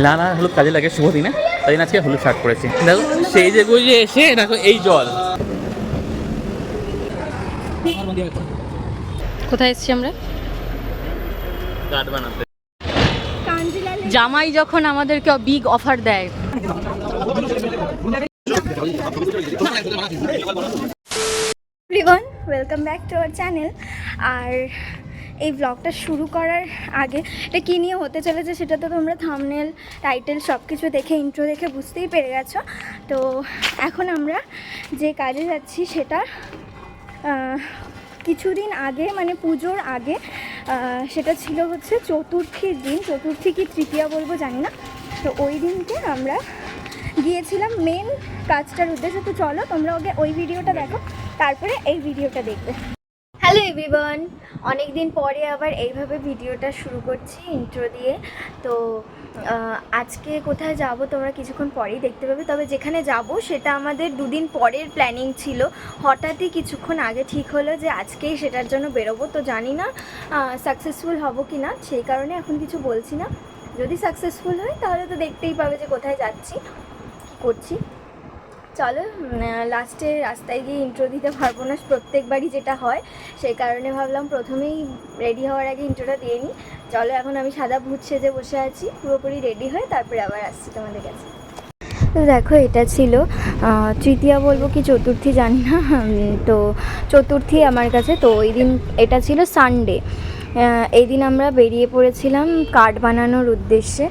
লাল আর হলুদ কাজে লাগে শুভ দিনে, তাই জন্য আজকে হলুদ শার্ট পরেছি। দেখো সেই যে গুজে এসে দেখো এই জল। কোথায় এসেছি আমরা? কাঠ বানাতে। জামাই যখন আমাদেরকে বিগ অফার দেয়। Everyone, welcome back to our channel. আর এই ব্লগটা শুরু করার আগে এটা কী নিয়ে হতে চলেছে সেটা তো তোমরা থাম্বনেল, টাইটেল সব কিছু দেখে, ইন্ট্রো দেখে বুঝতেই পেরে গেছো। তো এখন আমরা যে কাজে যাচ্ছি সেটা কিছুদিন আগে, মানে পুজোর আগে, সেটা ছিল হচ্ছে চতুর্থীর দিন। চতুর্থী কি তৃতীয়া বলবো জানি না। তো ওই দিনকে আমরা গিয়েছিলাম মেন কাজটার উদ্দেশ্যে। তো চলো তোমরা ওকে ওই ভিডিওটা দেখো, তারপরে এই ভিডিওটা দেখবে। হ্যালো এভরিওয়ান, অনেক দিন পরে আবার এইভাবে ভিডিওটা শুরু করছি ইন্ট্রো দিয়ে। তো আজকে কোথায় যাব তোমরা কিছুক্ষণ পরেই দেখতে পাবে। তবে যেখানে যাব সেটা আমাদের দুদিন পরের প্ল্যানিং ছিল। হঠাৎই কিছুক্ষণ আগে ঠিক হলো যে আজকেই সেটার জন্য বেরোবো। তো জানি না সাকসেসফুল হব কি না, সেই কারণে এখন কিছু বলছি না। যদি সাকসেসফুল হয় তাহলে তো দেখতেই পাবে যে কোথায় যাচ্ছি, কী করছি। চলো, লাস্টে রাস্তায় গিয়ে ইন্ট্রো দিতে পারবো না প্রত্যেকবারই যেটা হয়, সেই কারণে ভাবলাম প্রথমেই রেডি হওয়ার আগে ইন্ট্রোটা দিয়ে নিই। চলো, এখন আমি সাদা ভূত সেজে বসে আছি, পুরোপুরি রেডি হয়ে তারপরে আবার আসছি তোমাদের কাছে। তো দেখো, এটা ছিল তৃতীয়া বলবো কি চতুর্থী জানি না, তো চতুর্থী আমার কাছে। তো ওই দিন এটা ছিল সানডে। এই দিন আমরা বেরিয়ে পড়েছিলাম কার্ড বানানোর উদ্দেশ্যে।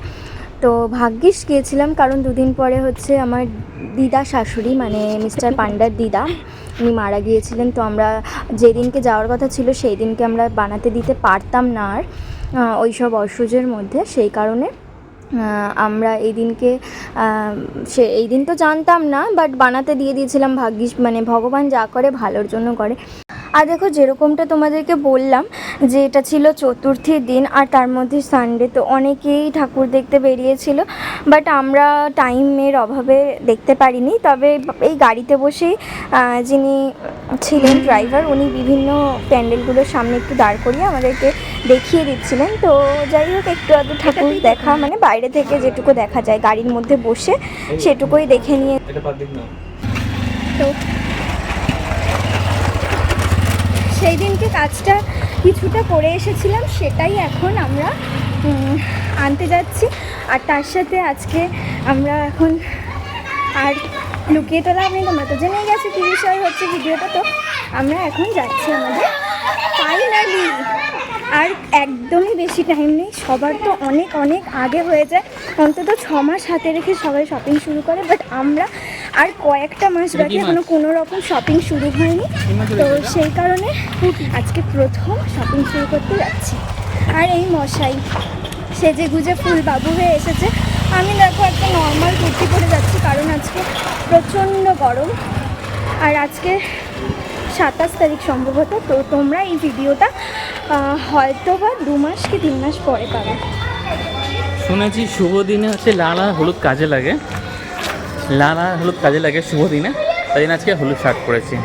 তো ভাগ্যিস গিয়েছিলাম, কারণ দুদিন পরে হচ্ছে আমার দিদা শাশুড়ি, মানে মিস্টার পান্ডার দিদা, উনি মারা গিয়েছিলেন। তো আমরা যেদিনকে যাওয়ার কথা ছিল সেই দিনকে আমরা বানাতে দিতে পারতাম না আর ওই সব অসুজের মধ্যে, সেই কারণে আমরা এই দিনকে এই দিন তো জানতাম না, বাট বানাতে দিয়ে দিয়েছিলাম। ভাগ্যিস, মানে ভগবান যা করে ভালোর জন্য করে। আর দেখো, যেরকমটা তোমাদেরকে বললাম যে এটা ছিল চতুর্থীর দিন আর তার মধ্যে সানডে, তো অনেকেই ঠাকুর দেখতে বেরিয়েছিল, বাট আমরা টাইমের অভাবে দেখতে পারিনি। তবে এই গাড়িতে বসেই যিনি ছিলেন ড্রাইভার, উনি বিভিন্ন প্যান্ডেলগুলোর সামনে একটু দাঁড় করিয়ে আমাদেরকে দেখিয়ে দিচ্ছিলেন। তো যাই হোক, একটু আধটু ঠাকুর দেখা, মানে বাইরে থেকে যেটুকু দেখা যায় গাড়ির মধ্যে বসে সেটুকুই দেখে নিয়ে। তো সেই দিনকে কাজটা কিছুটা করে এসেছিলাম, সেটাই এখন আমরা আনতে যাচ্ছি। আর তার সাথে আজকে আমরা এখন আর লুকিয়ে তো লাভ নেই, তোমরা তো জেনেই গেছো কী বিষয় হচ্ছে ভিডিওটা। তো আমরা এখন যাচ্ছি আমাদের ফাইনালি। আর একদমই বেশি টাইম নেই, সবার তো অনেক অনেক আগে হয়ে যায়, অন্তত 6 মাস হাতে রেখে সবাই শপিং শুরু করে, বাট আমরা আর কয়েকটা মাস বাকি, এখনও কোনো রকম শপিং শুরু হয়নি। তো সেই কারণে আজকে প্রথম শপিং শুরু করতে যাচ্ছি। আর এই মশাই সেজে গুজে ফুল বাবু হয়ে এসেছে। আমি দেখো একটা নর্মাল কুর্তি পরে যাচ্ছি, কারণ আজকে প্রচণ্ড গরম। আর আজকে 27 তারিখ সম্ভবত। তো তোমরা এই ভিডিওটা হয়তো বা 2 মাস কি 3 মাস পরে পাবে। শুনেছি শুভ দিনে হচ্ছে লাল আর হলুদ কাজে লাগে, লাল আর হলুদ কাজে লাগে শুভ দিনে, তাই জন্য আজকে হলুদ শার্ট পরেছি।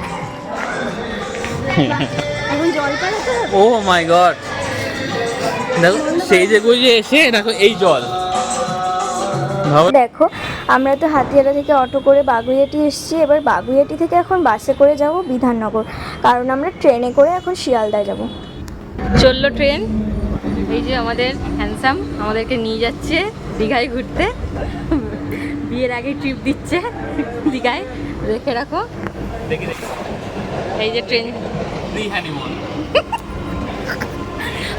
এখন জল কাটাতে হবে। ও মাই গড, দেখো সেই যে গুজে এসে দেখো এই জল। দেখো, আমরা তো হাতিয়ারা থেকে অটো করে বাগুইয়াটি এসেছি। এবার বাগুইয়াটি থেকে এখন বাসে করে যাব বিধাননগর, কারণ আমরা ট্রেনে করে এখন শিয়ালদায় যাব। চললো ট্রেন। এই যে আমাদের হ্যান্ডসাম আমাদেরকে নিয়ে যাচ্ছে দীঘায় ঘুরতে। বিয়ের আগে ট্রিপ দিচ্ছে দীঘায়, দেখে রাখো। এই যে ট্রেন,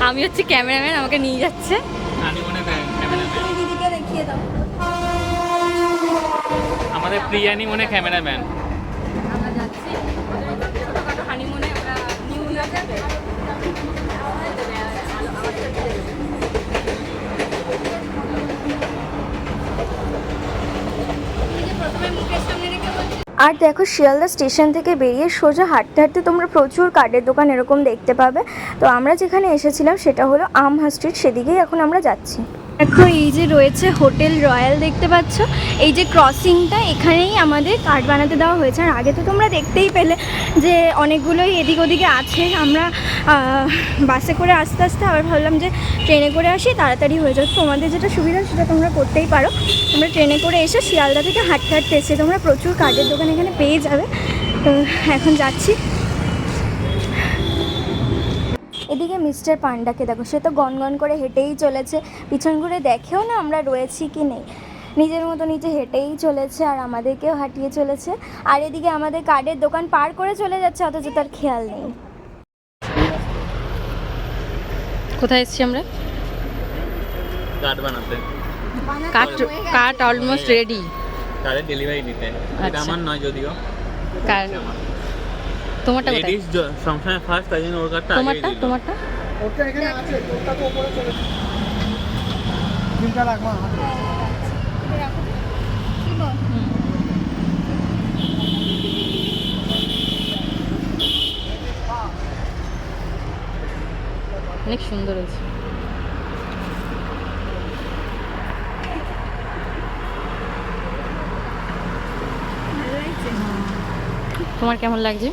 আমি হচ্ছে ক্যামেরাম্যান, আমাকে নিয়ে যাচ্ছে। দিদিকে দেখিয়ে দাও, আমাদের প্রিয়ানি মনে ক্যামেরাম্যান। আমরা যাচ্ছি ছোটোখাটো হানিমুনে। আমরা নিউ ইয়র্কে আর দেখো, শিয়ালদা স্টেশন থেকে বেরিয়ে সোজা হাঁটতে হাঁটতে তোমরা প্রচুর কার্ডের দোকান এরকম দেখতে পাবে। তো আমরা যেখানে এসেছিলাম সেটা হলো আমহা স্ট্রিট, সেদিকেই এখন আমরা যাচ্ছি। দেখো এই যে রয়েছে হোটেল রয়্যাল, দেখতে পাচ্ছ এই যে ক্রসিংটা, এখানেই আমাদের কার্ড বানাতে দেওয়া হয়েছে। আর আগে তো তোমরা দেখতেই পেলে যে অনেকগুলোই এদিক ওদিকে আছে। আমরা বাসে করে আস্তে আস্তে আবার ভাবলাম যে ট্রেনে করে আসি, তাড়াতাড়ি হয়ে যাবে। তোমাদের যেটা সুবিধা সেটা তোমরা করতেই পারো। তোমরা ট্রেনে করে এসে শিয়ালদা থেকে হাঁটতে হাঁটতে এসে তোমরা প্রচুর কার্ডের দোকান এখানে পেয়ে যাবে। তো এখন যাচ্ছি। এদিকে মিস্টার পান্ডাকে দেখো, সে তো গনগন করে হেঁটেই চলেছে, পিছন ঘুরে দেখেও না আমরা রয়েছি কি নেই, নিজের মতো নিজে হেঁটেই চলেছে আর আমাদেরকেও হাঁটিয়ে চলেছে। আর এদিকে আমাদের কার্ডের দোকান পার করে চলে যাচ্ছে, অথচ তার খেয়াল নেই। কোথায় এসেছি আমরা? কার্ড বানাতে। Card almost ready. কার্ডের ডেলিভারি দিতে। এটা আমার নয় যদিও। কার্ড তোমারটা কোথায়? লেডিস সবসময় ফার্স্ট, তাই জন্য ওর কার্ডটা আগে দিল। তোমারটা ওটা এখানে আছে, ওটা তো উপরে চলে যাবে। তিনটা রাখবা। অনেক সুন্দর হয়েছে। তোমার কেমন লাগছে?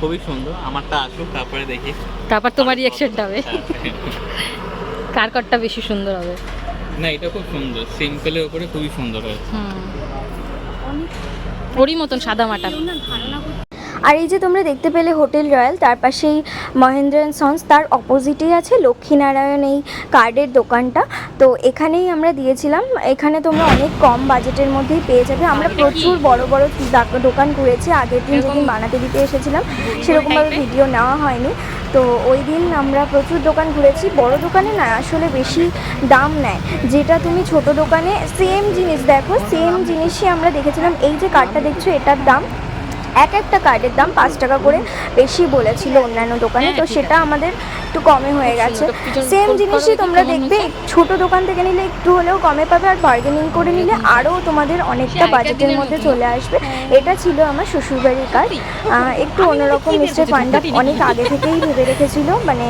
খুবই সুন্দর। আমারটা আসুক, তারপরে দেখি, তারপর তোমার রিঅ্যাকশনটা হবে কার কার্ডটা বেশি সুন্দর হবে। না এটা খুব সুন্দর, সিম্পলের উপরে খুবই সুন্দর হয়েছে। ওরই মতন সাদা মাটা। আর এই যে তোমরা দেখতে পেলে হোটেল রয়্যাল, তার পাশেই মহেন্দ্র অ্যান্ড সন্স, তার অপোজিটেই আছে লক্ষ্মীনারায়ণ এই কার্ডের দোকানটা। তো এখানেই আমরা দিয়েছিলাম। এখানে তোমরা অনেক কম বাজেটের মধ্যেই পেয়ে যাবে। আমরা প্রচুর বড় বড় দোকান ঘুরেছি। আগের দিন যেদিন বানাতে দিতে এসেছিলাম সেরকমভাবে ভিডিও নেওয়া হয়নি। তো ওই দিন আমরা প্রচুর দোকান ঘুরেছি। বড় দোকানে না আসলে বেশি দাম নেয়, যেটা তুমি ছোট দোকানে সেম জিনিস দেখো, সেম জিনিসই আমরা দেখেছিলাম। এই যে কার্ডটা দেখছো, এটার দাম একটা কার্ডের দাম 5 টাকা করে বেশি বলেছিল অন্যান্য দোকানে। তো সেটা আমাদের একটু কমে হয়ে গেছে। সেম জিনিসই তোমরা দেখবে ছোট দোকান থেকে নিলে একটু হলেও কমে পাবে, আর বার্গেনিং করে নিলে আরও তোমাদের অনেকটা বাজেটের মধ্যে চলে আসবে। এটা ছিল আমার শ্বশুরবাড়ির কার্ড। একটু অন্যরকম মিস্টার পান্ডা অনেক আগে থেকেই ভেবে রেখেছিল, মানে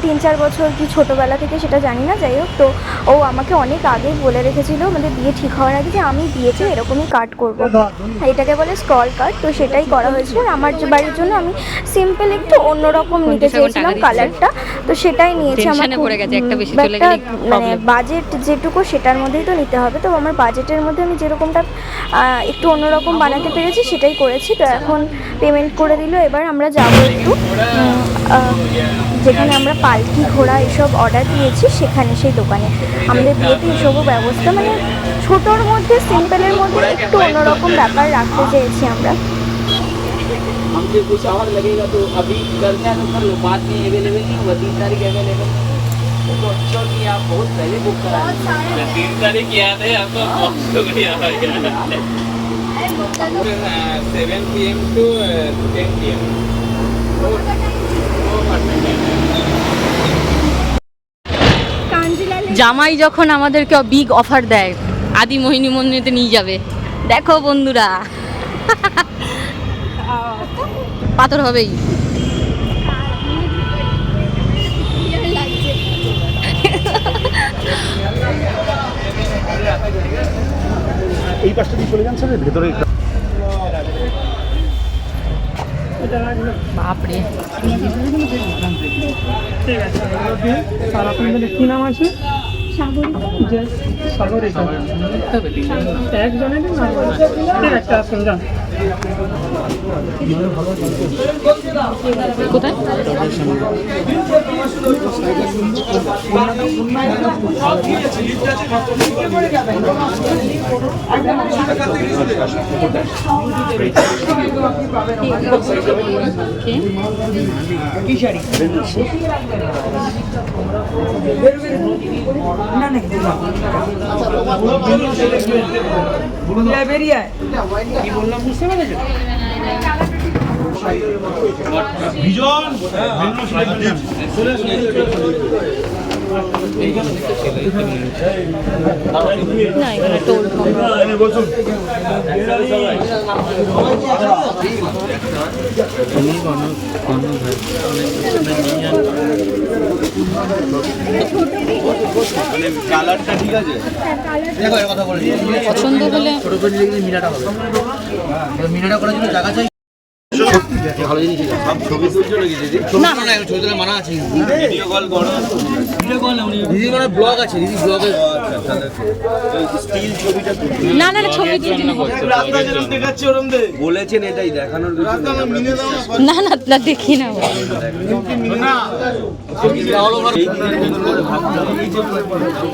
3-4 বছর কি ছোটোবেলা থেকে সেটা জানি না, যাই হোক। তো ও আমাকে অনেক আগেই বলে রেখেছিল, আমাদের বিয়ে ঠিক হওয়ার আগে, যে আমি বিয়েতে এরকমই কার্ড করবো। এটাকে বলে স্ক্রল কার্ড। তো সেটাই করা হয়েছিল। আর আমার বাড়ির জন্য আমি সিম্পল একটু অন্যরকম নিতে চেয়েছিলাম কালারটা, তো সেটাই নিয়েছি। আমার মানে বাজেট যেটুকু সেটার মধ্যেই তো নিতে হবে। তো আমার বাজেটের মধ্যে আমি যেরকমটা একটু অন্যরকম বানাতে পেরেছি সেটাই করেছি। তো এখন পেমেন্ট করে দিল। এবার আমরা যাবো একটু যেখানে আমরা পালকি ঘোড়া এসব অর্ডার দিয়েছি সেখানে, সেই দোকানে। আমাদের বিয়েতে এসবও ব্যবস্থা, মানে ছোটোর মধ্যে সিম্পলের মধ্যে একটু অন্যরকম ব্যাপার রাখতে চেয়েছি আমরা। हमसे कुछ और लगेगा तो अभी करना है तो कर लो, बाद में अवेलेबल नहीं हुआ, 3 तारीख अवेलेबल। तो अच्छा कि आप बहुत पहले बुक करा दी। 3 तारीख याद है आपको? बहुत शुक्रिया। 7 PM to 10 PM। জামাই যখন আমাদেরকে বিগ অফার দেয়, আদি মোহিনী মন্দিরেতে নিয়ে যাবে। দেখো বন্ধুরা, পাথর হবেই। এই পাশটা দিয়ে চলে যান স্যার, ভেতরে বাপরে, ঠিক আছে। আর আপনাদের কি নাম আছে? সাগরিকা। একজনের নাম ঠিক আছে, আসুন যান। কোথায়? की शाड़ी ना नहीं বেরিয়ে কি বললাম বুঝতে পেরেছো? বিজন না এখানে টোল কালারটা ঠিক আছে দেখো কথা বলি পছন্দ হলে ছোট করে নিলে মিলাটা হবে মিলাটা করার জন্য জায়গা চাই ভালো জিনিস সব ছবি তুলছো নাকি দিদি না না ছবি তোলা মানা আছে ভিডিও কল করো ভিডিও কল দিদি মানে ব্লগ আছে দিদি ব্লগে আচ্ছা তাহলে স্টিল ছবিটা তুলছো না না না ছবি তুলছি না। রাস্তা যেরকম দেখাচ্ছে ওরকম দে বলেছেন এটাই দেখানোর কিছু মিলে দাও না না না দেখি না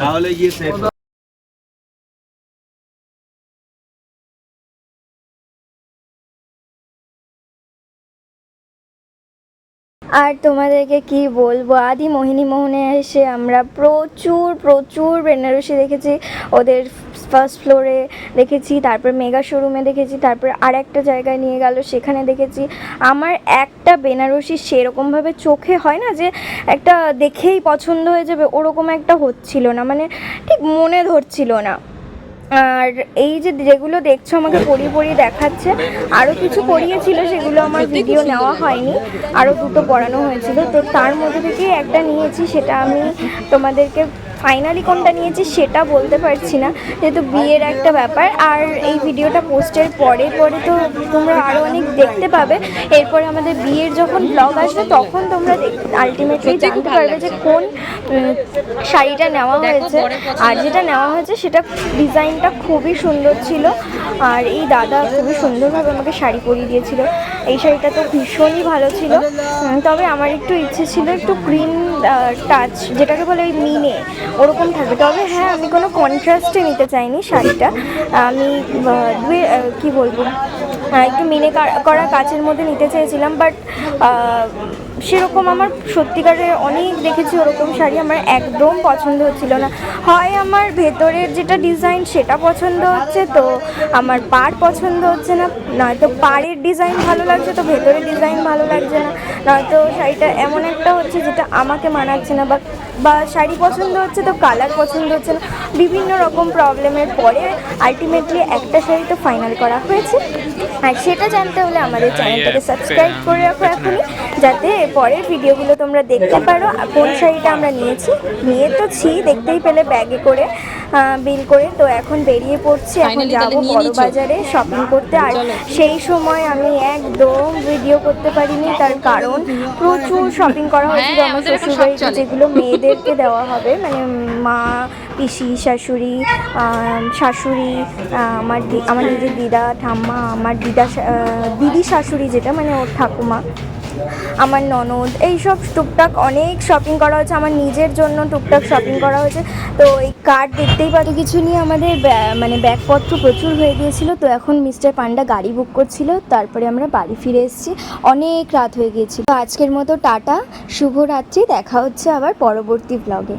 তাহলে গিয়ে সেট আর তোমাদেরকে কি বলবো, আদি মোহিনী মোহনে এসে আমরা প্রচুর প্রচুর বেনারসি দেখেছি। ওদের ফার্স্ট ফ্লোরে দেখেছি, তারপর মেগা শোরুমে দেখেছি, তারপর আর একটা জায়গায় নিয়ে গেল সেখানে দেখেছি। আমার একটা বেনারসি সেরকমভাবে চোখে হয় না যে একটা দেখেই পছন্দ হয়ে যাবে, ওরকম একটা হচ্ছিল না, মানে ঠিক মনে ধরছিল না। আর এই যে যেগুলো দেখছো আমাকে পরিয়ে দেখাচ্ছে, আরও কিছু পরিয়েছিল, সেগুলো আমার ভিডিও নেওয়া হয়নি, আরও দুটো পড়ানো হয়েছিল। তো তার মধ্যে থেকে একটা নিয়েছি, সেটা আমি তোমাদেরকে ফাইনালি কোনটা নিয়েছি সেটা বলতে পারছি না, যেহেতু বিয়ের একটা ব্যাপার। আর এই ভিডিওটা পোস্টের পরে পরে তো তোমরা আরও অনেক দেখতে পাবে। এরপরে আমাদের বিয়ের যখন ব্লগ আসবে তখন তোমরা আলটিমেটলি জানতে পারবে যে কোন শাড়িটা নেওয়া হয়েছে। আর যেটা নেওয়া হয়েছে সেটা ডিজাইনটা খুবই সুন্দর ছিল, আর এই দাদা খুবই সুন্দরভাবে আমাকে শাড়ি পরিয়ে দিয়েছিল। এই শাড়িটা তো ভীষণই ভালো ছিল, তবে আমার একটু ইচ্ছে ছিল একটু গ্রিন টাচ, যেটাকে বলে ওই মিনে ওরকম থাকবে। তবে হ্যাঁ, আমি কোনো কন্ট্রাস্টে নিতে চাইনি শাড়িটা, আমি কি বলবো একটু মিনে করা কাচের মধ্যে নিতে চেয়েছিলাম। বাট সেরকম আমার সত্যিকারের অনেক দেখেছি ওরকম শাড়ি, আমার একদম পছন্দ হচ্ছিল না। হয় আমার ভেতরের যেটা ডিজাইন সেটা পছন্দ হচ্ছে, তো আমার পাড় পছন্দ হচ্ছে না, নয়তো পাড়ের ডিজাইন ভালো লাগছে তো ভেতরের ডিজাইন ভালো লাগছে না, নয়তো শাড়িটা এমন একটা হচ্ছে যেটা আমাকে মানাচ্ছে না, বা শাড়ি পছন্দ হচ্ছে তো কালার পছন্দ হচ্ছে না। বিভিন্ন রকম প্রবলেমের পরে আলটিমেটলি একটা শাড়ি তো ফাইনাল করা হয়েছে। আর সেটা জানতে হলে আমাদের চ্যানেলটাকে সাবস্ক্রাইব করে রাখো এখনই, যাতে পরের ভিডিওগুলো তোমরা দেখতে পারো কোন শাড়িটা আমরা নিয়ে তো দেখতেই পেলে ব্যাগে করে বিল করে। তো এখন বেরিয়ে পড়ছি, এখন যাবো বড় বাজারে শপিং করতে। আর সেই সময় আমি একদম ভিডিও করতে পারিনি, তার কারণ প্রচুর শপিং করা হয়েছিল আমার শ্বশুরবাড়িতে, যেগুলো মেয়েদেরকে দেওয়া হবে, মানে মা, পিসি, শাশুড়ি, আমার নিজের দিদা, ঠাম্মা, আমার দিদি শাশুড়ি যেটা মানে ওর ঠাকুমা, আমার ননদ, এইসব টুকটাক অনেক শপিং করা হয়েছে। আমার নিজের জন্য টুকটাক শপিং করা হয়েছে। তো এই কার্ড দেখতেই পাতো, কিছু নিয়ে আমাদের মানে ব্যাগপত্র প্রচুর হয়ে গিয়েছিল। তো এখন মিস্টার পান্ডা গাড়ি বুক করছিল, তারপরে আমরা বাড়ি ফিরে এসেছি, অনেক রাত হয়ে গিয়েছিল। তো আজকের মতো টাটা, শুভরাত্রি, দেখা হচ্ছে আবার পরবর্তী ব্লগে।